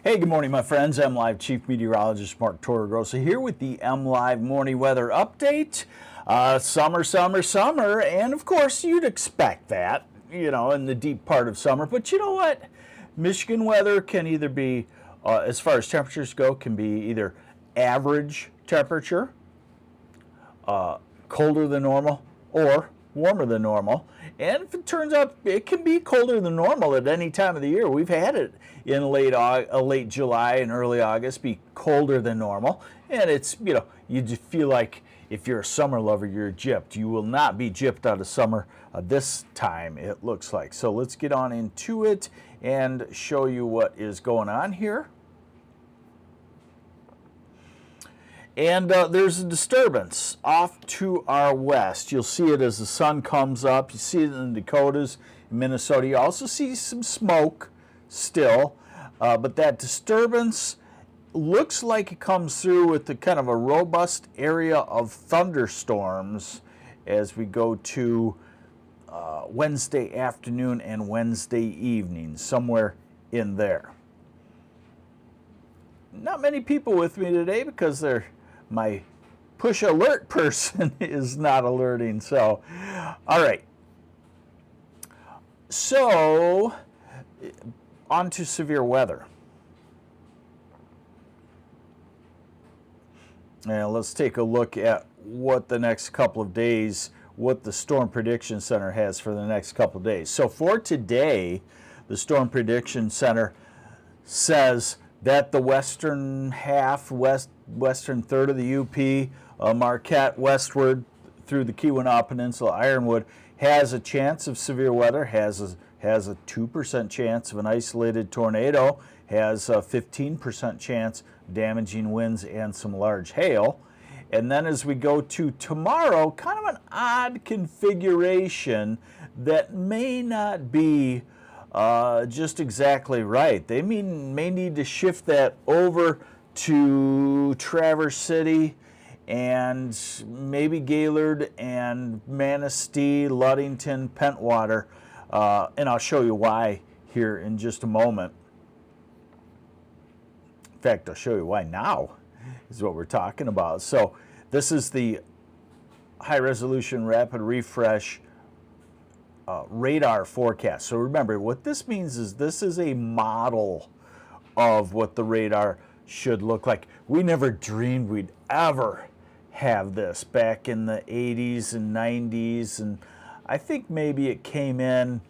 Hey, good morning, my friends. MLive Chief Meteorologist Mark Torregrossa here with the MLive Morning Weather Update. Summer, and of course you'd expect that, in the deep part of summer. But you know what? Michigan weather can either be, as far as temperatures go, can be either average temperature, colder than normal, or warmer than normal. And if it turns out it can be colder than normal at any time of the year, we've had it in late July and early August be colder than normal. And it's, you just feel like if you're a summer lover, you're gypped. You will not be gypped out of summer this time, it looks like. So let's get on into it and show you what is going on here. And there's a disturbance off to our west. You'll see it as the sun comes up. You see it in the Dakotas, Minnesota. You also see some smoke still. But that disturbance looks like it comes through with the kind of a robust area of thunderstorms as we go to Wednesday afternoon and Wednesday evening, somewhere in there. Not many people with me today because my push alert person is not alerting. So, all right. So, on to severe weather. Now, let's take a look at what the next couple of days, what the Storm Prediction Center has for the next couple of days. So, for today, the Storm Prediction Center says that the western half, western third of the UP, Marquette westward through the Keweenaw Peninsula, Ironwood, has a chance of severe weather, has a 2% chance of an isolated tornado, has a 15% chance of damaging winds and some large hail. And then as we go to tomorrow, kind of an odd configuration that may not be just exactly right. They may need to shift that over to Traverse City and maybe Gaylord and Manistee, Ludington, Pentwater, and I'll show you why here in just a moment. In fact, I'll show you why now is what we're talking about. So this is the high resolution rapid refresh radar forecast. So remember, what this means is this is a model of what the radar should look like. We never dreamed we'd ever have this back in the 80s and 90s, and I think maybe it came in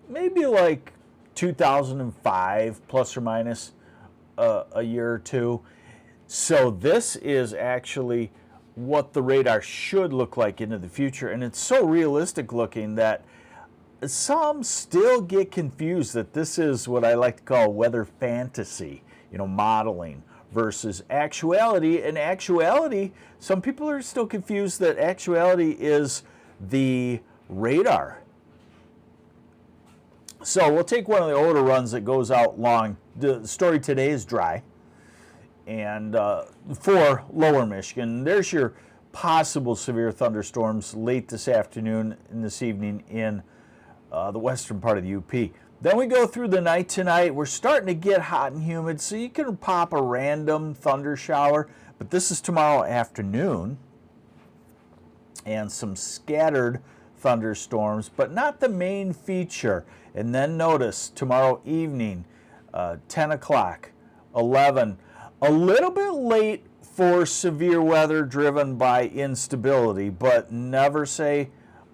maybe like 2005 plus or minus a year or two. So this is actually what the radar should look like into the future, and it's so realistic looking that some still get confused that this is what I like to call weather fantasy, modeling versus actuality. And actuality, some people are still confused that actuality is the radar. So we'll take one of the older runs that goes out long. The story today is dry. And for lower Michigan, there's your possible severe thunderstorms late this afternoon and this evening in the western part of the UP. Then we go through the night tonight. We're starting to get hot and humid, so you can pop a random thunder shower. But this is tomorrow afternoon. And some scattered thunderstorms, but not the main feature. And then notice tomorrow evening, 10 o'clock, 11, a little bit late for severe weather driven by instability, but never say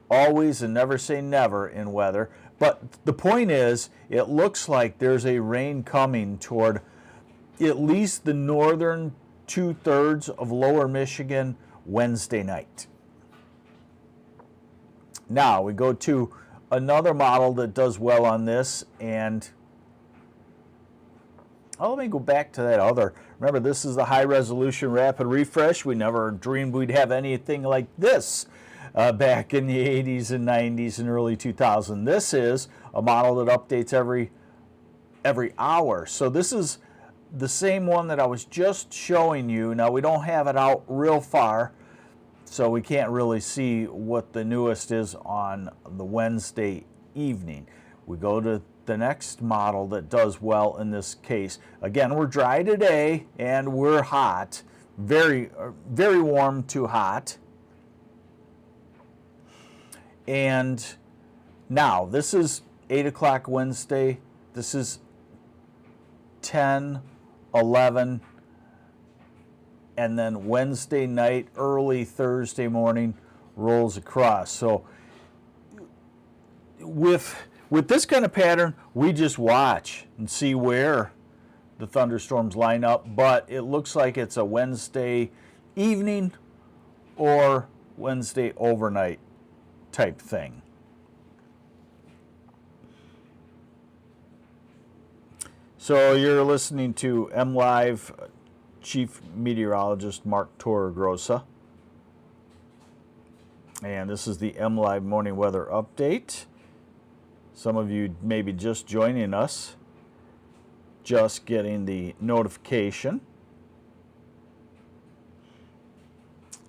always and never say never in weather. But the point is, it looks like there's a rain coming toward at least the northern 2/3 of lower Michigan Wednesday night. Now we go to another model that does well on this, and let me go back to that other. Remember, this is the high resolution rapid refresh. We never dreamed we'd have anything like this back in the 80s and 90s and early 2000s. This is a model that updates every hour. So this is the same one that I was just showing you. Now we don't have it out real far, so we can't really see what the newest is on the Wednesday evening. We go to the next model that does well in this case. Again, we're dry today and we're hot, very warm to hot. And now this is 8 o'clock Wednesday. This is 10, 11, and then Wednesday night, early Thursday morning rolls across. So with this kind of pattern, we just watch and see where the thunderstorms line up, but it looks like it's a Wednesday evening or Wednesday overnight type thing. So you're listening to MLive Chief Meteorologist Mark Torregrossa. And this is the MLive Morning Weather Update. Some of you may be just joining us, just getting the notification.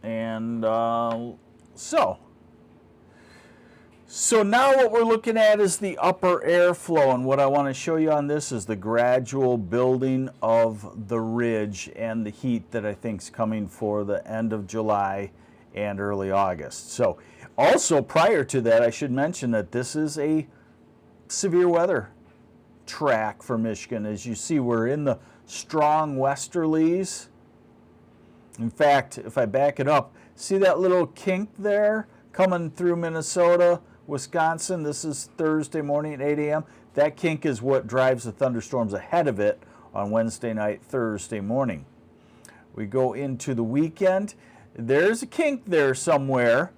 And So now what we're looking at is the upper airflow, and what I want to show you on this is the gradual building of the ridge and the heat that I think is coming for the end of July and early August. So also prior to that, I should mention that this is a severe weather track for Michigan. As you see, we're in the strong westerlies. In fact, if I back it up, see that little kink there coming through Minnesota, Wisconsin? This is Thursday morning at 8 a.m. That kink is what drives the thunderstorms ahead of it on Wednesday night, Thursday morning. We go into the weekend. There's a kink there somewhere,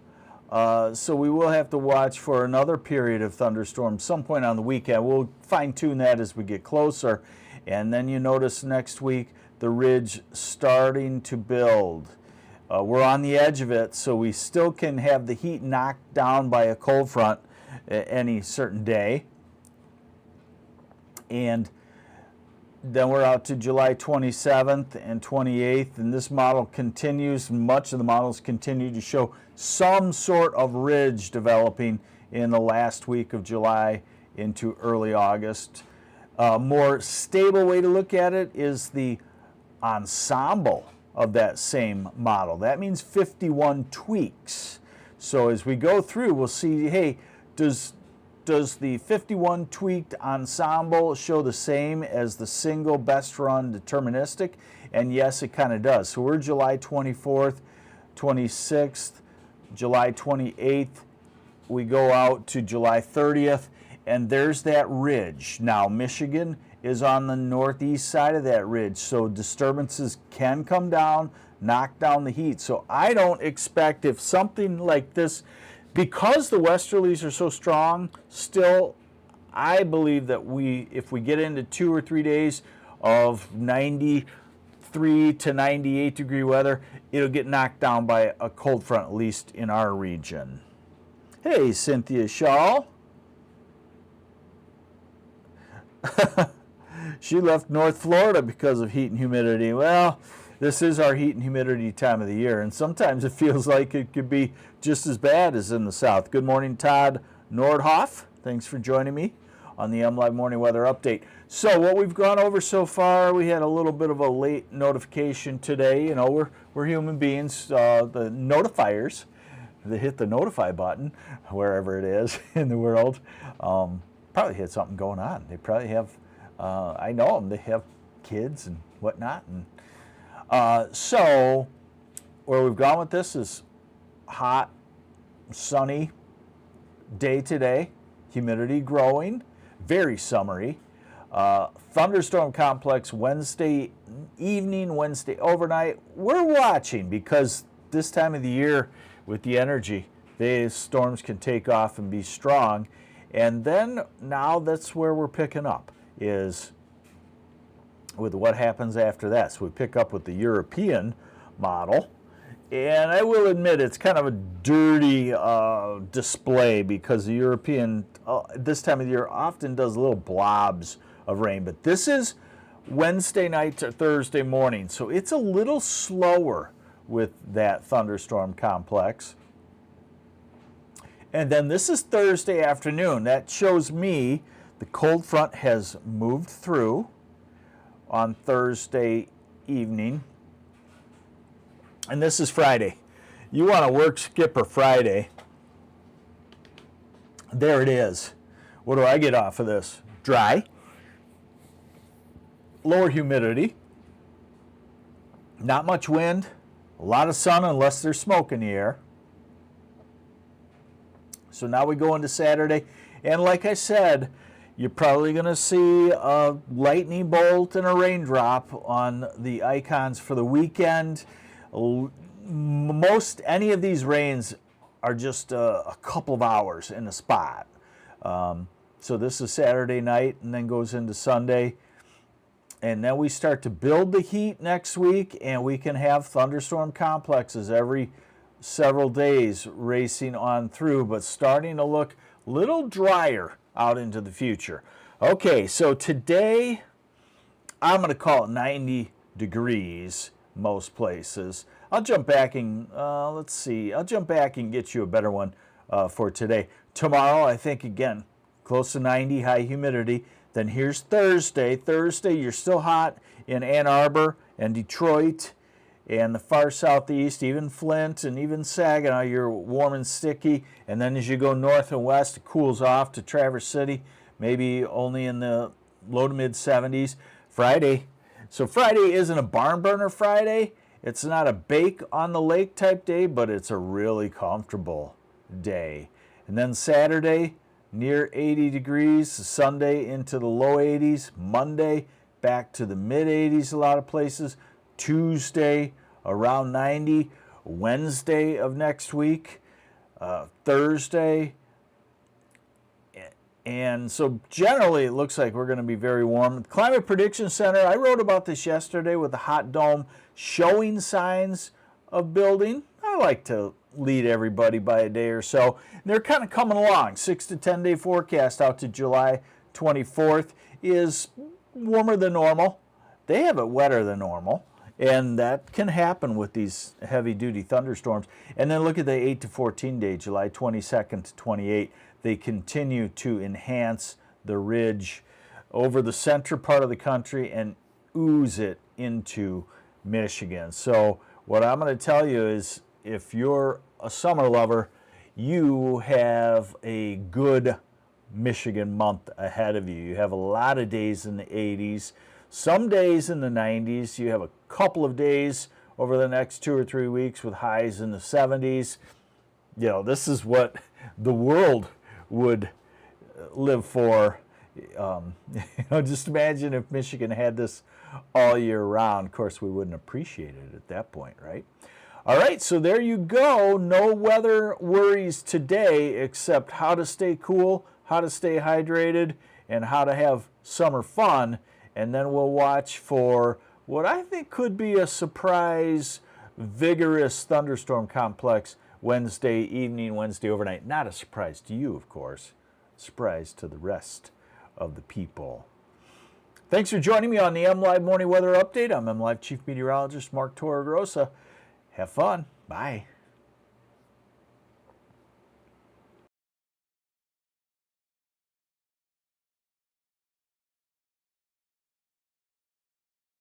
so we will have to watch for another period of thunderstorms some point on the weekend. We'll fine-tune that as we get closer. And then you notice next week the ridge starting to build. We're on the edge of it, so we still can have the heat knocked down by a cold front any certain day. And then we're out to July 27th and 28th, and this model continues, much of the models continue to show some sort of ridge developing in the last week of July into early August. More stable way to look at it is the ensemble of that same model. That means 51 tweaks. So as we go through, we'll see, hey, does the 51 tweaked ensemble show the same as the single best run deterministic? And yes, it kind of does. So we're July 24th, 26th, July 28th. We go out to July 30th, and there's that ridge. Now, Michigan is on the northeast side of that ridge, so disturbances can come down, knock down the heat. So I don't expect, if something like this, because the westerlies are so strong, still I believe that if we get into 2 or 3 days of 93 to 98 degree weather, it'll get knocked down by a cold front, at least in our region. Hey, Cynthia Shaw. She left North Florida because of heat and humidity. Well, this is our heat and humidity time of the year, and sometimes it feels like it could be just as bad as in the south. Good morning, Todd Nordhoff. Thanks for joining me on the MLive Morning Weather Update. So what we've gone over so far, we had a little bit of a late notification today. You know, we're human beings. The notifiers, they hit the notify button, wherever it is in the world, probably had something going on. They probably have, I know them, they have kids and whatnot. And so where we've gone with this is hot, sunny day today, humidity growing, very summery. Thunderstorm complex Wednesday evening, Wednesday overnight. We're watching because this time of the year with the energy, these storms can take off and be strong. And then now that's where we're picking up, is with what happens after that. So we pick up with the European model. And I will admit it's kind of a dirty display because the European, this time of the year, often does little blobs of rain. But this is Wednesday night to Thursday morning. So it's a little slower with that thunderstorm complex. And then this is Thursday afternoon. That shows me The cold front has moved through on Thursday evening. And this is Friday. You want to work Skipper Friday. There it is. What do I get off of this? Dry. Lower humidity. Not much wind. A lot of sun unless there's smoke in the air. So now we go into Saturday. And like I said, you're probably going to see a lightning bolt and a raindrop on the icons for the weekend. Any of these rains are just a couple of hours in a spot. So this is Saturday night and then goes into Sunday. And then we start to build the heat next week, and we can have thunderstorm complexes every several days racing on through, but starting to look a little drier out into the future. Okay, so today I'm going to call it 90 degrees most places. I'll jump back and let's see. I'll jump back and get you a better one for today. Tomorrow, I think again close to 90, high humidity. Then here's Thursday. Thursday, you're still hot in Ann Arbor and Detroit and the far southeast, even Flint and even Saginaw. You're warm and sticky. And then as you go north and west, it cools off to Traverse City, maybe only in the low to mid 70s. Friday. So Friday isn't a barn burner Friday. It's not a bake on the lake type day, but it's a really comfortable day. And then Saturday, near 80 degrees, Sunday into the low 80s, Monday back to the mid 80s a lot of places, Tuesday around 90, Wednesday of next week, Thursday, and so generally it looks like we're going to be very warm. Climate Prediction Center, I wrote about this yesterday with the hot dome showing signs of building. I like to lead everybody by a day or so. They're kind of coming along. 6 to 10 day forecast out to July 24th is warmer than normal. They have it wetter than normal, and that can happen with these heavy duty thunderstorms. And then look at the 8 to 14 day, July 22nd to 28. They continue to enhance the ridge over the center part of the country and ooze it into Michigan. So what I'm going to tell you is, if you're a summer lover, you have a good Michigan month ahead of you. You have a lot of days in the 80s, some days in the 90s. You have a couple of days over the next 2 or 3 weeks with highs in the 70s. You know, this is what the world would live for. Just imagine if Michigan had this all year round. Of course, we wouldn't appreciate it at that point, right? All right, so there you go. No weather worries today except how to stay cool, how to stay hydrated, and how to have summer fun. And then we'll watch for what I think could be a surprise, vigorous thunderstorm complex Wednesday evening, Wednesday overnight. Not a surprise to you, of course. Surprise to the rest of the people. Thanks for joining me on the MLive Morning Weather Update. I'm MLive Chief Meteorologist Mark Torregrossa. Have fun. Bye.